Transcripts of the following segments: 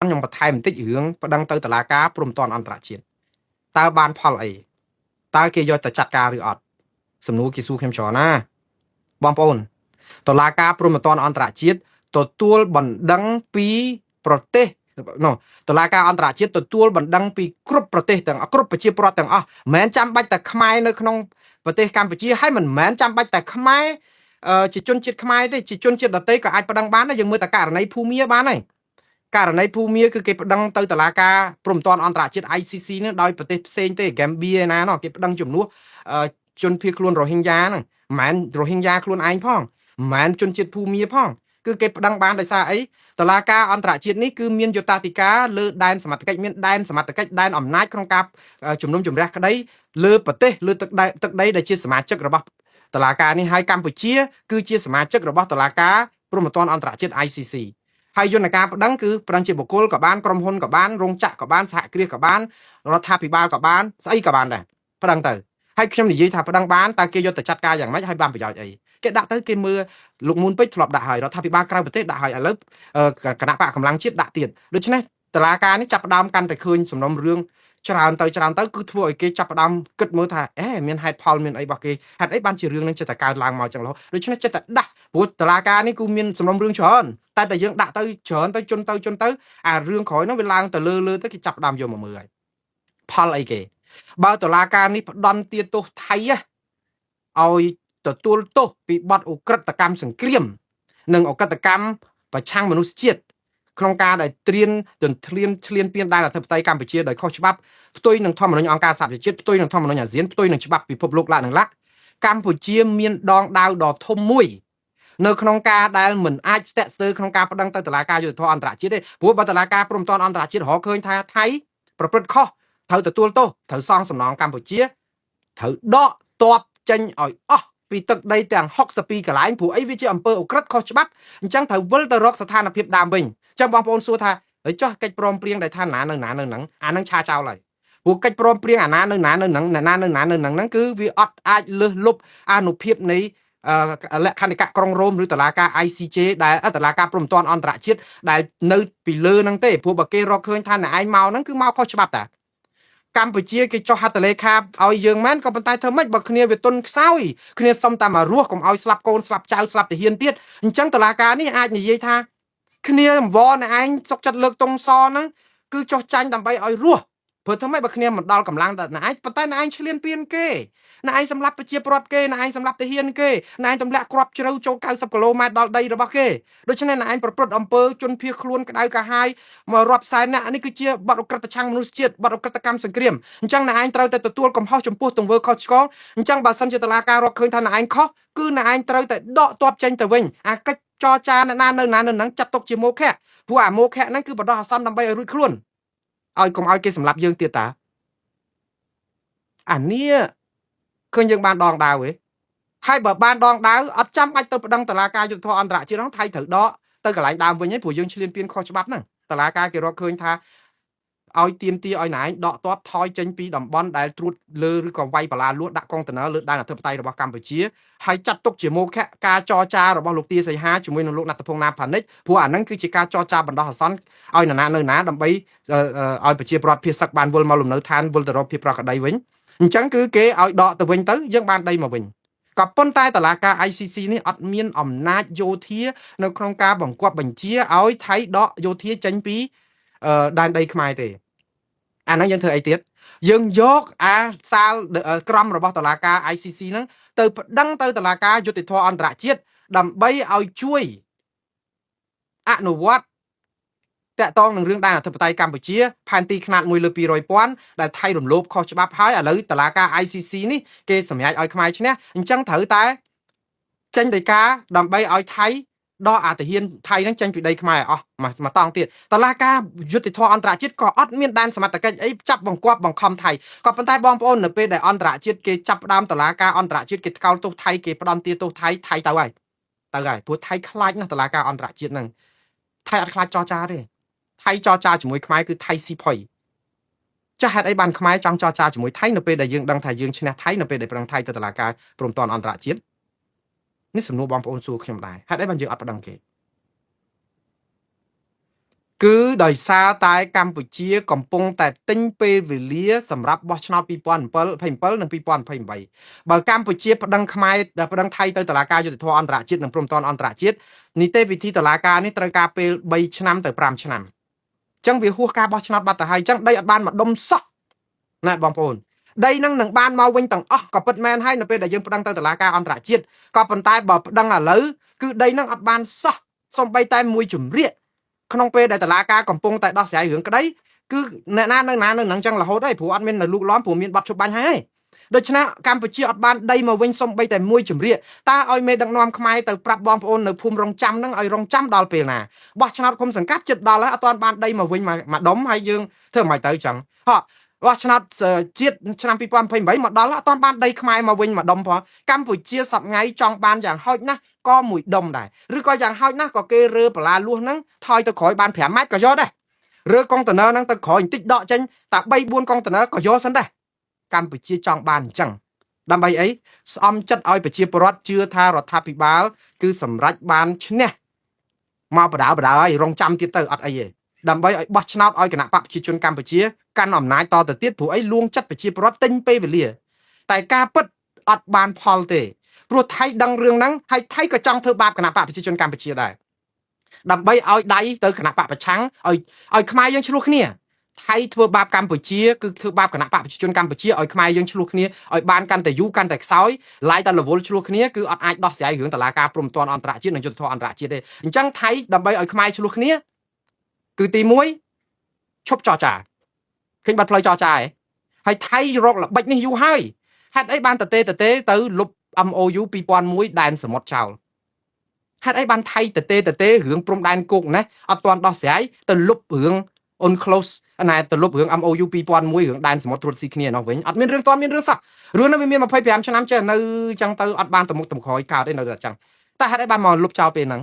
ខ្ញុំបន្ថែមបន្តិចរឿងប្តឹងទៅតុលាការព្រំប្រទានអន្តរជាតិតើបានផលអីតើគេយកទៅចាត់ការឬអត់សំណួរគេសួរខ្ញុំច្រើនណាបងប្អូនតុលាការព្រំប្រទានអន្តរជាតិទទួលបណ្ដឹងពីប្រទេសនោះតុលាការអន្តរជាតិទទួលបណ្ដឹងពីគ្រប់ប្រទេសទាំងគ្រប់ប្រជាពលរដ្ឋទាំងអស់មិនមែនចាំបាច់តែខ្មែរនៅក្នុងប្រទេសកម្ពុជាហើយមិនមែនចាំបាច់តែខ្មែរជាជនជាតិខ្មែរទេជាជនជាតិដទៃក៏អាចប្តឹងបានដែរយើងមើលតែករណីភូមាបានហើយករណីភូមាគឺគេប្តឹងទៅតុលាការព្រំប្រទានអន្តរជាតិ ICC នេះដោយប្រទេសផ្សេងទេ Gambia ណានោះគេប្តឹងជំនួសជនភៀសខ្លួនរ៉ូហិញ៉ាហ្នឹងមិនមែនរ៉ូហិញ៉ាខ្លួនឯងផងមិនមែនជនជាតិភូមាផងគឺគេប្តឹងបានដោយសារអីតុលាការអន្តរជាតិនេះគឺមានយុត្តាធិការលើដែនសមត្ថកិច្ចមានដែនសមត្ថកិច្ចដែនអំណាចក្នុងការជំនុំជម្រះក្តីលើប្រទេសលើទឹកដីដែលជាសមាជិករបស់តុលាការនេះហើយកម្ពុជាគឺជាសមាជិករបស់តុលាការព្រំប្រទានអន្តរជាតិ ICC ហើយយន្តការប្តឹងគឺប្តឹងជាបុគ្គលក៏បានក្រុមហ៊ុនក៏បានរោងចក្រក៏បានសហគ្រាសក៏បានរដ្ឋាភិបាលក៏បានស្អីក៏បានដែរប្តឹងទៅហើយខ្ញុំនិយាយថាប្តឹងបានតើគេយកទៅចាត់ការយ៉ាងម៉េចហើយបានប្រយោជន៍អីគេដាក់ទៅគេមើលលោកមុនពេជ្រធ្លាប់ដាក់ហើយរដ្ឋាភិបាលក្រៅប្រទេសដាក់ហើយឥឡូវគណៈបកកម្លាំងជាតិដាក់ទៀតដូច្នេះតឡាការនេះចាប់ផ្ដើមកាន់តែឃើញសំណុំរឿងច្រើនទៅគឺធ្វើឲ្យគេចាប់ផ្ដើមគិតមើលថាមានហេតុផលមានអីរបស់គេហេតុអីបានជារឿងនឹងចិត្តតែកើតឡើងមកចឹងរហូតដូច្នេះចិត្តតែដាស់ព្រោះតឡាការនេះគឺមានសំណុំរឿងច្រើនតែយើងដាក់ទៅច្រើនទៅជន់ទៅអារឿងក្រោយនោះវាឡើងទៅលើទៅគេចាប់ផ្ដើមយកមកមើលហើយផលអីគេបើតឡាការនេះផ្ដន់ទាទោសថៃឲ្យទទួលទោសពីបទឧក្រិដ្ឋកម្មសង្គ្រាមនិងឧក្រិដ្ឋកម្មប្រឆាំងមនុស្សជាតិក្នុងការដែលត្រៀនទន្ទ្រានឈ្លានពានដែនអធិបតេយ្យកម្ពុជាដោយខុសច្បាប់ផ្ទុយនឹងធម្មនុញ្ញអង្គការសហប្រជាជាតិផ្ទុយនឹងធម្មនុញ្ញអាស៊ានផ្ទុយនឹងច្បាប់ពិភពលោកឡើងនឹងឡាក់កម្ពុជាមានដងដាវដ៏ធំមួយនៅក្នុងការដែលមិនអាចស្ទាក់ស្ទើរក្នុងការប្តឹងទៅតុលាការយុត្តិធម៌អន្តរជាតិទេព្រោះបើតុលាការព្រំប្រទានអន្តរជាតិរកឃើញថាថៃប្រព្រឹត្តខុសត្រូវទទួលទោសត្រូវសងសំណងកម្ពុជាត្រូវដកទ័ពចេញឲ្យអស់ពីទឹកដីទាំង62កន្លែងព្រោះអីវាជាអំពើឧក្រិដ្ឋខុសច្បាប់អញ្ចឹងត្រូវវិលទៅរកស្ថានភាពដើមវិញអញ្ចឹងបងប្អូនសួរថាហើយចោះកិច្ចព្រមព្រៀងដែលថាណានៅហ្នឹងអានឹងឆាចោលហើយព្រោះកិច្ចព្រមព្រៀងអាណានៅហ្នឹងហ្នឹងគឺវាអត់អាចលើសលប់អានុភាពនៃលក្ខន្តិកៈក្រុងរ៉ូមឬតុលាការ ICJ ដែលតុលាការព្រំប្រទានអន្តរជាតិដែលនៅពីលើហ្នឹងទេព្រោះបើគេរកឃើញថាអ្នកឯងមកហ្នឹងគឺមកខុសច្បាប់តាកម្ពុជាគេចុះហត្ថលេខាឲ្យយើងមែនក៏ប៉ុន្តែធ្វើម៉េចបើគ្នាវាទុនខ្សោយគ្នាសុំតែមករស់កុំឲ្យស្លាប់កូនស្លាប់ចៅស្លាប់ទាហានទៀតអញ្ចឹងតុលាការនេះអាចនិយាយថាគ្នាអង្វរអ្នកឯងសុកចិត្តលើកតុងសហ្នឹងគឺចុះចាញ់ដើម្បីឲ្យរស់ព្រោះធ្វើម៉េចបើគ្នាមិនដល់កម្លាំងតែអ្នកឯងប៉ុន្តែអ្នកឯងឈ្លានពានគេអ្នកឯងសម្លាប់ប្រជាពលរដ្ឋគេអ្នកឯងសម្លាប់ទាហានគេអ្នកឯងទម្លាក់គ្រាប់ជ្រៅចូល90គីឡូម៉ែត្រដល់ដីរបស់គេដូច្នេះអ្នកឯងប្រព្រឹត្តអំពើជនភៀសខ្លួនក្តៅកាហាយមករាប់សែនអ្នកនេះគឺជាបទឧក្រិដ្ឋប្រឆាំងមនុស្សជាតិបទឧក្រិដ្ឋកម្មសង្គ្រាមអញ្ចឹងអ្នកឯងត្រូវតែទទួលកំហុសចំពោះទង្វើខុសឆ្គងអញ្ចឹងបើសិនជាតុលាការរកឃើញថាអ្នកឯងខុសគឺអ្នកឯងត្រូវតែដកទ័ពចេញទៅវិញអាកិច្ចចរចានៅហ្នឹងចាត់ទុកជាមោឃៈព្រោះអាមោឃៈហ្នឹងគឺបដោះអាសន្នដើម្បីឲ្យរួចខ្លួនឲ្យកុំឲ្យគេសម្លាប់យើងទៀតតាអានេះឃើញយើងបានដងដាវហ៎ហើយបើបានដងដាវអត់ចាំបាច់ទៅប្តឹងតុលាការយុត្តិធម៌អន្តរជាតិហ្នឹងថៃត្រូវដកទៅកន្លែងដើមវិញឯងព្រោះយើងឈ្លានពានខុសច្បាប់ហ្នឹងតុលាការគេរកឃើញថាឲ្យទៀមទាឲ្យណែឯងដកទ័ពថយចេញពីតំបន់ដែលត្រួតលើឬក៏វាយបលាលួចដាក់កុងតឺន័រលើដែនអធិបតេយ្យរបស់កម្ពុជាហើយចាត់ទុកជាមោឃៈការចរចារបស់លោកទាសីហាជាមួយនឹងលោកណត្តភងណាផានិចព្រោះអាហ្នឹងគឺជាការចរចាបណ្ដោះអាសន្នឲ្យនរណានៅណាដើម្បីឲ្យប្រជាពលរដ្ឋភៀសសឹកបានវិលមកលំនៅឋានវិលទៅរកភាពប្រក្រតីវិញអញ្ចឹងគឺគេឲ្យដកទៅវិញទៅយើងបានដីមកវិញក៏ប៉ុន្តែតុលាការ ICC នេះអត់មានអំណាចយោធានៅក្នុងការបង្គាប់បញ្ជាឲ្យថៃដកយោធាចេញពីដែនដីខ្មែរទេអាហ្នឹងយើងធ្វើអីទៀតយើងយកអាសាលក្រមរបស់តុលាការ ICC ហ្នឹងទៅប្តឹងទៅតុលាការយុត្តិធម៌អន្តរជាតិដើម្បីឲ្យជួយអនុវត្តតាក់ទងនឹងរឿងដែនអធិបតេយ្យកម្ពុជាផែនទីខ្នាត1 លើ 200,000 ដែលថៃរំលោភខុសច្បាប់ហើយឥឡូវតុលាការ ICC នេះគេសម្រេចឲ្យខ្មែរឈ្នះអញ្ចឹងត្រូវតែចេញដីកាដើម្បីឲ្យថៃដកអាទាហានថៃហ្នឹងចេញពីដីខ្មែរអស់មកតង់ទៀតតឡាការយុទ្ធធរអន្តរជាតិក៏អត់មានដែនសមត្ថកិច្ចអីចាប់បង្គាប់បង្ខំថៃក៏ប៉ុន្តែបងប្អូននៅពេលដែលអន្តរជាតិគេចាប់ផ្ដើមតឡាការអន្តរជាតិគេថ្កោលទោសថៃគេផ្ដន់ទាទោសថៃទៅហើយព្រោះថៃខ្លាចណាស់តឡាការអន្តរជាតិហ្នឹងថៃអត់ខ្លាចចរចាទេថៃចរចាជាមួយខ្មែរគឺថៃស៊ីផុយចាស់ហេតុអីបានខ្មែរចង់ចរចាជាមួយថៃនៅពេលដែលយើងដឹងថាយើងឈ្នះថៃនៅពេលដែលប្រឹងថៃទៅតុលាការព្រំប្រទានអន្តរជាតិនេះសំណួរបងប្អូនសួរខ្ញុំដែរហេតុអីបានយើងអត់ប្តឹងគេ គឺដោយសារតែកម្ពុជាកំពុងតែទិញពេលវេលាសម្រាប់បោះឆ្នោត2027និង2028បើកម្ពុជាប្តឹងខ្មែរប្តឹងថៃទៅតុលាការយុត្តិធម៌អន្តរជាតិនិងព្រំប្រទានអន្តរជាតិនីតិវិធីតុលាការនេះត្រូវការពេល3ឆ្នាំទៅ5ឆ្នាំអញ្ចឹងវាហួសការបោះឆ្នោតបាត់ទៅហើយអញ្ចឹងដីអត់បានមកដុំសោះណាបងប្អូនដីនឹងនឹងបានមកវិញទាំងអស់ក៏ពិតមែនហើយនៅពេលដែលយើងប្តឹងទៅតុលាការអន្តរជាតិក៏ប៉ុន្តែបើប្តឹងឥឡូវគឺដីនឹងអត់បានសោះសំបីតែមួយជំរាកក្នុងពេលដែលតុលាការកំពុងតែដោះស្រាយរឿងក្តីគឺអ្នកណានៅនឹងចឹងរហូតហើយព្រោះអត់មាននៅលូកលាន់ព្រោះមានបាត់ជុបបាញ់ហើយដូច្នេះកម្ពុជាអត់បានដីមកវិញសំបីតែមួយជំរាកតើឲ្យមេដឹកនាំខ្មែរទៅប្រាប់បងប្អូននៅភូមិរងចាំនឹងឲ្យរងចាំដល់ពេលណាបោះឆ្នោតគុំសង្កាត់ចិត្តដល់ហើយអត់ទាន់បានដីមកវិញមកដុំហើយយើងធ្វើមិនទៅចឹងហ៎បោះឆ្នោតជាតិឆ្នាំ2028មកដល់អត់ទាន់បានដីខ្មែរមកវិញមកដុំផងកម្ពុជាសប្ងៃចង់បានយ៉ាងហោចណាស់ក៏មួយដុំដែរឬក៏យ៉ាងហោចណាស់ក៏គេរើបលាលួសហ្នឹងថយទៅក្រោយបាន5ម៉ែត្រក៏យកដែររើកុងតឺន័រហ្នឹងទៅក្រោយបន្តិចដកចេញតែ3 4កុងតឺន័រក៏យកសិនដែរកម្ពុជាចង់បានអញ្ចឹងដើម្បីអីស្អំចិត្តឲ្យប្រជាពលរដ្ឋជឿថារដ្ឋាភិបាលគឺសម្រេចបានឈ្នះមកបដាហើយរងចាំទៀតទៅអត់អីទេដើម្បីឲ្យបោះឆ្នោតឲ្យគណៈបកប្រជាជនកម្ពុជាកាន់អំណាចតទៅទៀតព្រោះអីលួងចិត្តប្រជាពលរដ្ឋទិញពេលវេលាតែការពិតអត់បានផលទេព្រោះថៃដឹងរឿងហ្នឹងហើយថៃក៏ចង់ធ្វើបាបគណៈបកប្រជាជនកម្ពុជាដែរដើម្បីឲ្យដៃទៅគណៈបកប្រឆាំងឲ្យខ្មែរយើងឆ្លោះគ្នាថៃធ្វើបាបកម្ពុជាគឺធ្វើបាបគណៈបកប្រជាជនកម្ពុជាឲ្យខ្មែរយើងឆ្លោះគ្នាឲ្យបានកាន់តែយូរកាន់តែខ្សោយឡាយតែរវល់ឆ្លោះគ្នាគឺអត់អាចដោះស្រាយរឿងតុលាការព្រំប្រទានអន្តរជាតិនិងយុត្តិធម៌អន្តរជាតិទេអញ្ចឹងថៃដើម្បីឲ្យខ្មែរឆ្លោះគ្នាគឺទី1ឈប់ចរចាឃើញបាត់ផ្លូវចរចាហើយថៃរកល្បិចនេះយូរហើយហេតុអីបានតេទៅលុប MOU 2001ដែនសមុទ្រចោលហេតុអីបានថៃតេរឿងព្រំដែនគោកណាអត់ទាន់ដោះស្រាយទៅលុបរឿង UNCLOS ណែទៅលុបរឿង MOU 2001រឿងដែនសមុទ្រត្រួតស៊ីគ្នានោះវិញអត់មានរឿងទាន់មានរឿងសោះរឿងនោះវាមាន25ឆ្នាំចេះនៅចឹងទៅអត់បានទៅមុខទៅក្រោយកើតទេនៅតែចឹងតែហេតុអីបានមកលុបចោលពេលហ្នឹង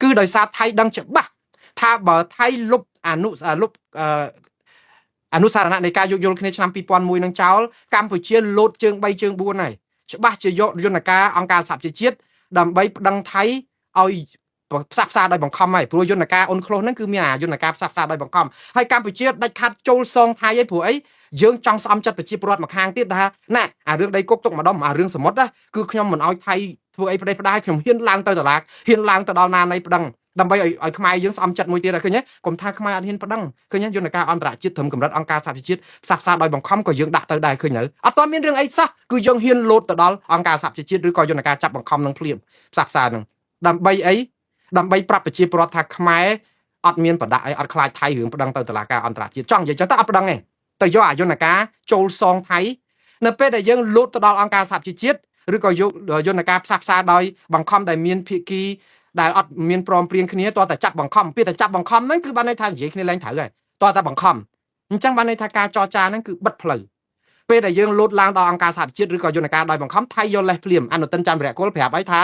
គឺដោយសារថៃដឹងច្បាស់ថាបើថៃលុបអនុសារណៈនៃការយោគយល់គ្នាឆ្នាំ2001នឹងចោលកម្ពុជាលោតជើង3ជើង4ហើយច្បាស់ជាយកយន្តការអង្គការសហប្រជាជាតិដើម្បីប្តឹងថៃឲ្យផ្សះផ្សាដោយបង្ខំហើយព្រោះយន្តការអ៊ុនក្លូសហ្នឹងគឺមានយន្តការផ្សះផ្សាដោយបង្ខំហើយកម្ពុជាដាច់ខាត់ចូលសងថៃហើយព្រោះអីយើងចង់ស្អំចិត្តប្រជាពលរដ្ឋមកខាងទៀតថាណាអារឿងដីគុកទុកម្ដុំអារឿងសមុទ្រណាគឺខ្ញុំមិនអោយថៃធ្វើអីផ្ដេសផ្ដាសខ្ញុំហ៊ានឡើងទៅតុលាហ៊ានឡើងទៅដល់ណានៃប្តឹងដើម្បីឲ្យខ្មែរយើងស្អំចិត្តមួយទៀតឃើញទេកុំថាខ្មែរអត់ហ៊ានប្តឹងឃើញយន្តការអន្តរជាតិត្រឹមកម្រិតអង្គការសហប្រជាជាតិផ្សះផ្សាដោយបង្ខំក៏យើងដាក់ទៅដែរឃើញទៅអត់ទាន់មានរឿងអីសោះគឺយើងហ៊ានលោតទៅដល់អង្គការសហប្រជាជាតិឬក៏យន្តការចាប់បង្ខំនឹងភ្លាមផ្សះផ្សានឹងដើម្បីអីដើម្បីប្រាប់ប្រជាពលរដ្ឋថាខ្មែរអត់មានបដៈអីអត់ខ្លាចថៃរឿងប្តឹងទៅតុលាការអន្តរជាតិចង់និយាយចឹងទៅអត់ប្តឹងទេទៅយកយន្តការចូលសងថៃនៅពេលដែលយើងលោតទៅដល់អង្គការសហប្រជាជាតិឬក៏យកយន្តការផ្សះផ្សាដោយបង្ខំដែលមានភាគីដែលអត់មានព្រមព្រៀងគ្នាតើតែចាប់បង្ខំពេលតែចាប់បង្ខំហ្នឹងគឺបានន័យថានិយាយគ្នាឡើងត្រូវហើយតើតែបង្ខំអញ្ចឹងបានន័យថាការចរចាហ្នឹងគឺបិទផ្លូវពេលដែលយើងលោតឡើងដល់អង្គការសហប្រជាជាតិឬក៏យន្តការដោយបង្ខំថៃយកលេសភ្លាមអនុទិនច័ន្ទវរៈគុលប្រាប់ឲ្យថា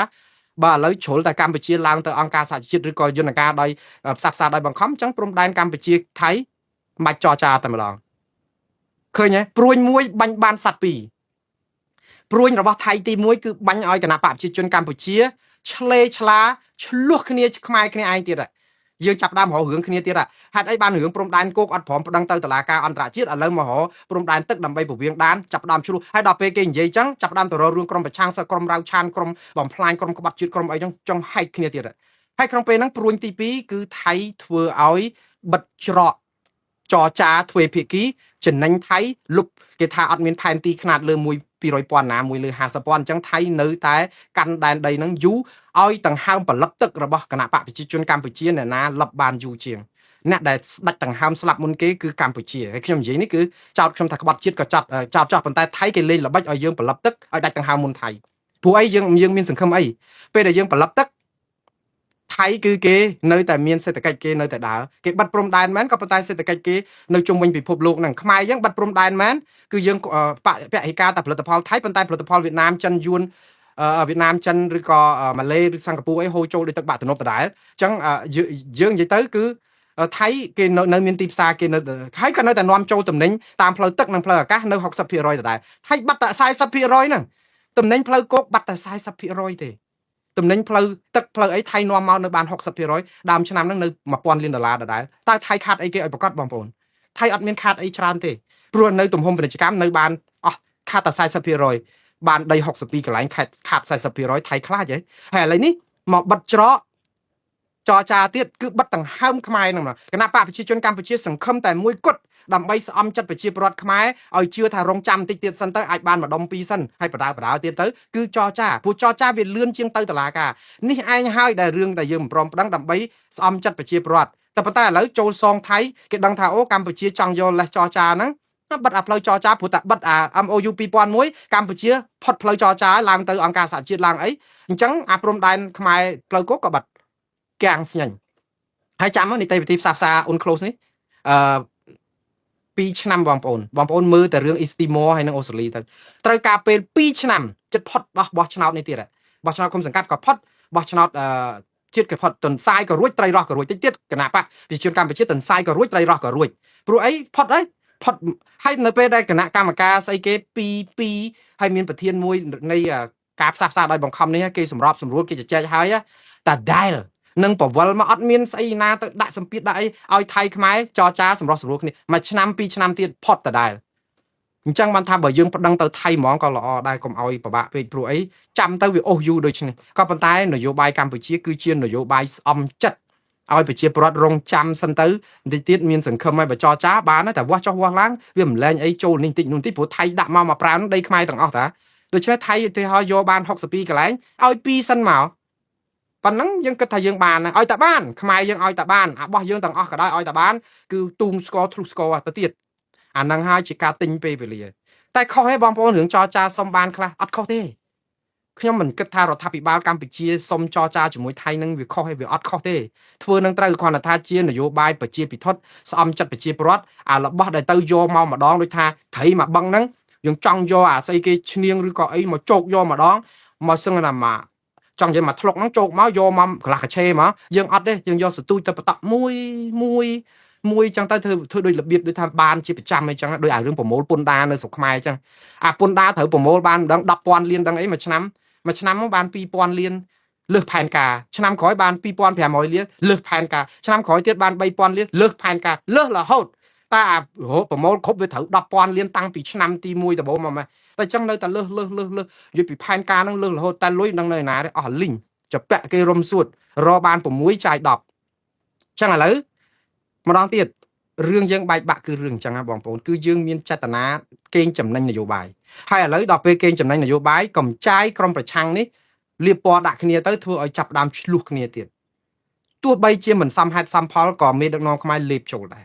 បើឥឡូវជ្រុលតែកម្ពុជាឡើងទៅអង្គការសហជីវជាតិឬក៏យន្តការដោយផ្សះផ្សាដោយបង្ខំអញ្ចឹងព្រំដែនកម្ពុជាថៃមិនបាច់ចរចាតែម្ដងឃើញទេព្រួញមួយបាញ់បានសัตว์ពីរព្រួញរបស់ថៃទី1គឺបាញ់ឲ្យគណៈបកប្រជាជនកម្ពុជាឆ្លេឆ្លាឆ្លោះគ្នាខ្មែរគ្នាឯងទៀតយើងចាប់ដើមរករឿងគ្នាទៀតហេតុអីបានរឿងព្រំដែនគោកអត់ព្រមប្តឹងទៅតុលាការអន្តរជាតិឥឡូវមករកព្រំដែនទឹកដើម្បីពវៀងដានចាប់ដើមឆ្លោះហើយដល់ពេលគេនិយាយចឹងចាប់ដើមទៅរករឿងក្រុមប្រឆាំងក្រុមរាវឆានក្រុមបំផ្លាញក្រុមក្បត់ជាតិក្រុមអីចឹងចង់ហែកគ្នាទៀតហើយក្នុងពេលហ្នឹងព្រួញទី2គឺថៃធ្វើឲ្យបិទច្រកចរចាទ្វេភាគីចំណេញថៃលុបគេថាអត់មានផែនទីខ្នាតលើ200,000ណាមួយលើ50,000អញ្ចឹងថៃនៅតែកាន់ដែនដីហ្នឹងយូរឲ្យដង្ហើមផលិតទឹករបស់គណៈបកប្រជាជនកម្ពុជាអ្នកណាលឹបបានយូរជាងអ្នកដែលស្ដាច់ដង្ហើមស្លាប់មុនគេគឺកម្ពុជាហើយខ្ញុំនិយាយនេះគឺចោតខ្ញុំថាក្បត់ជាតិក៏ចោតចោះប៉ុន្តែថៃគេលេងល្បិចឲ្យយើងផលិតទឹកឲ្យដាច់ដង្ហើមមុនថៃព្រោះអីយើងមានសង្ឃឹមអីពេលដែលយើងផលិតទឹកថៃគឺគេនៅតែមានសេដ្ឋកិច្ចគេនៅតែដើរគេបាត់ព្រំដែនមែនក៏ប៉ុន្តែសេដ្ឋកិច្ចគេនៅជុំវិញពិភពលោកហ្នឹងខ្មែរយើងបាត់ព្រំដែនមែនគឺយើងបរិយាកាតែផលិតផលថៃប៉ុន្តែផលិតផលវៀតណាមចិនយួនវៀតណាមចិនឬក៏ម៉ាឡេឬសិង្ហបុរីអីហូរចូលដោយទឹកបាក់ទំនប់ដដែលអញ្ចឹងយើងនិយាយទៅគឺថៃគេនៅមានទីផ្សារគេនៅថៃក៏នៅតែនាំចូលទំនិញតាមផ្លូវទឹកនិងផ្លូវអាកាសនៅ 60% ដដែលថៃបាត់តែ 40% ហ្នឹងទំនិញផ្លូវគោកបាត់តែ 40% ទេ តំណែងផ្លូវទឹកផ្លូវអីថៃនាំមកនៅបាន 60% ដើមឆ្នាំហ្នឹងនៅ $1000 លានដដែលតើថៃខាត់អីគេឲ្យប្រកាសបងប្អូនថៃអត់មានខាត់អីច្រើនទេព្រោះនៅទំហំពាណិជ្ជកម្មនៅបានអស់ខាត់តែ 40% បានដី62កន្លែងខាត់ 40% ថៃខ្លាចហីហើយឥឡូវនេះមកបិទច្រកចរចាទៀតគឺបិទដង្ហើមខ្មែរហ្នឹងគណៈបកប្រជាជនកម្ពុជាសង្ឃឹមតែមួយគត់ដើម្បីស្អំចិត្តប្រជាពលរដ្ឋខ្មែរឲ្យជឿថារងចាំតិចទៀតសិនទៅអាចបានម្ដុំពីរសិនហើយបដាទៀតទៅគឺចរចាព្រោះចរចាវាលឿនជាងទៅតុលាការនេះឯងហើយដែលរឿងដែលយើងមិនព្រមប្តឹងដើម្បីស្អំចិត្តប្រជាពលរដ្ឋតែប៉ុន្តែឥឡូវចូលសងថៃគេដឹងថាអូកម្ពុជាចង់យកលេសចរចាហ្នឹងបិទអាផ្លូវចរចាព្រោះតែបិទអា MOU 2001កម្ពុជាផុតផ្លូវចរចាឡើងទៅអង្គការសហជាតិឡើងអីអញ្ចឹងអាព្រំដែនខ្មែរផ្លូវគោកក៏បិទកាំងស្ញាញ់ហើយចាំមកនីតិវិធីផ្សះផ្សាអ៊ុន close នេះ2ឆ្នាំបងប្អូនមើលតែរឿង East Timor ហើយនិងអូស្ត្រាលីទៅត្រូវការពេល2ឆ្នាំចិត្តផុតបោះឆ្នោតនេះទៀតបោះឆ្នោតគុំសង្កាត់ក៏ផុតបោះឆ្នោតជាតិក៏ផុតទន្សាយក៏រួចត្រីរស់ក៏រួចតិចទៀតគណៈបកប្រជាជនកម្ពុជាទន្សាយក៏រួចត្រីរស់ក៏រួចព្រោះអីផុតហើយផុតហើយនៅពេលដែលគណៈកម្មការស្អីគេ2ហើយមានប្រធានមួយនៃការផ្សះផ្សាដោយបង្ខំនេះគេសម្របសម្រួលគេជជែកហើយតែដែលនឹងបវលមកអត់មានស្អីណាទៅដាក់សម្ពាធដាក់អីឲ្យថៃខ្មែរចរចាសម្រុះសម្រួលគ្នាមួយឆ្នាំ2ឆ្នាំទៀតផុតដដែលអញ្ចឹងបានថាបើយើងប្តឹងទៅថៃហ្មងក៏ល្អដែរកុំឲ្យពិបាកពេកព្រោះអីចាំទៅវាអូសយូរដូចនេះក៏ប៉ុន្តែនយោបាយកម្ពុជាគឺជានយោបាយស្អំចិត្តឲ្យប្រជាពលរដ្ឋរងចាំសិនទៅបន្តិចទៀតមានសង្ឃឹមឲ្យបចរចាបានតែវាស់ចុះវាស់ឡើងវាមិនលែងអីចូលនេះតិចនោះតិចព្រោះថៃដាក់មកប្រាំដីខ្មែរទាំងអស់តាដូច្នេះថៃទៅឲ្យយកបាន62កន្លែងឲ្យ2សិនមកប៉ុណ្ណឹងយើងគិតថាយើងបានឲ្យតែបានខ្មែរយើងឲ្យតែបានអាបោះយើងទាំងអស់ក៏ដោយឲ្យតែបានគឺទូងស្គរធ្លុះស្គរទៅទៀតអានឹងហើយជាការទិញពេលវេលាតែខុសទេបងប្អូនរឿងចរចាសុំបានខ្លះអត់ខុសទេខ្ញុំមិនគិតថារដ្ឋាភិបាលកម្ពុជាសុំចរចាជាមួយថៃនឹងវាខុសទេវាអត់ខុសទេធ្វើនឹងត្រូវគ្រាន់តែថាជានយោបាយប្រជាពិធស្អំចិត្តប្រជាពលរដ្ឋអារបស់ដែលទៅយកមកម្ដងដូចថាត្រីមកបឹងហ្នឹងយើងចង់យកអាស្អីគេឈ្នៀងឬក៏អីមកជោគយកម្ដងមកសឹងណាមកចង់និយាយមកធ្លុកហ្នឹងជោគមកយកមកកន្លះកាឆេមកយើងអត់ទេយើងយកសទូចទៅបតក់មួយចឹងទៅធ្វើដូចរបៀបដូចថាបានជាប្រចាំអីចឹងដូចអារឿងប្រមូលពុនដានៅស្រុកខ្មែរចឹងអាពុនដាត្រូវប្រមូលបានម្ដង10,000លានដឹងអីមួយឆ្នាំមកបាន2000លានលើសផែនការឆ្នាំក្រោយបាន2500លានលើសផែនការឆ្នាំក្រោយទៀតបាន3000លានលើសផែនការលើសរហូតតែអាប្រមូលគ្រប់វាត្រូវ10,000លានតាំងពីឆ្នាំទី1ដំបូងមកតែអញ្ចឹងនៅតែលើសយល់ពីផែនការហ្នឹងលើសរហូតតែលុយនឹងនៅណាទេអស់លីងចពាក់គេរុំសួតរបាន6ចាយ10អញ្ចឹងឥឡូវម្ដងទៀតរឿងយើងបែកបាក់គឺរឿងអញ្ចឹងណាបងប្អូនគឺយើងមានចេតនាកេងចំណេញនយោបាយហើយឥឡូវដល់ពេលកេងចំណេញនយោបាយកំចាយក្រុមប្រឆាំងនេះលៀបពណ៌ដាក់គ្នាទៅធ្វើឲ្យចាប់ដើមឆ្លោះគ្នាទៀតទោះបីជាមិនសមហេតុសមផលក៏មេដឹកនាំខ្មែរលេបចូលដែរ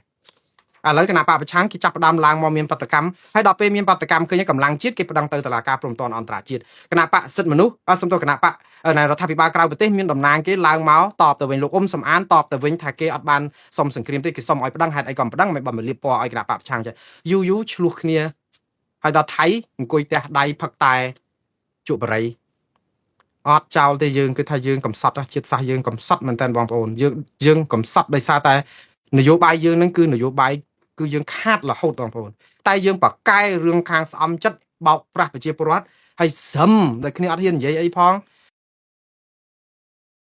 ឥឡូវគណៈបកប្រឆាំងគេចាប់ផ្ដើមឡើងមកមានបដកម្មហើយដល់ពេលមានបដកម្មឃើញកម្លាំងជាតិគេប្តឹងទៅតុលាការព្រំដែនអន្តរជាតិគណៈបកសិទ្ធិមនុស្សសំទោសគណៈបកនៅរដ្ឋាភិបាលក្រៅប្រទេសមានតំណាងគេឡើងមកតបទៅវិញលោកសំអានតបទៅវិញថាគេអត់បានសុំសង្គ្រាមទេគេសុំឲ្យប្តឹងហេតុអីក៏ប្តឹងមិនបើមកលៀបពណ៌ឲ្យគណៈបកប្រឆាំងចេះយូឆ្លោះគ្នាហើយដល់ថៃអង្គុយផ្ទះដៃផឹកតែជក់បរិយអត់ចោលទេយើងគឺថាយើងកំសត់ជាតិសាសន៍យើងកំសត់មែនតើបងប្អូនយើងកំសត់ដោយសារតែនយោបាយយើងហ្នឹងគឺនយោបាយគឺយើងខាតរហូតបងប្អូនតែយើងបកកែរឿងខាងស្អំចិត្តបោកប្រាស់ប្រជាពលរដ្ឋហើយសឹមតែគ្នាអត់ហ៊ាននិយាយអីផង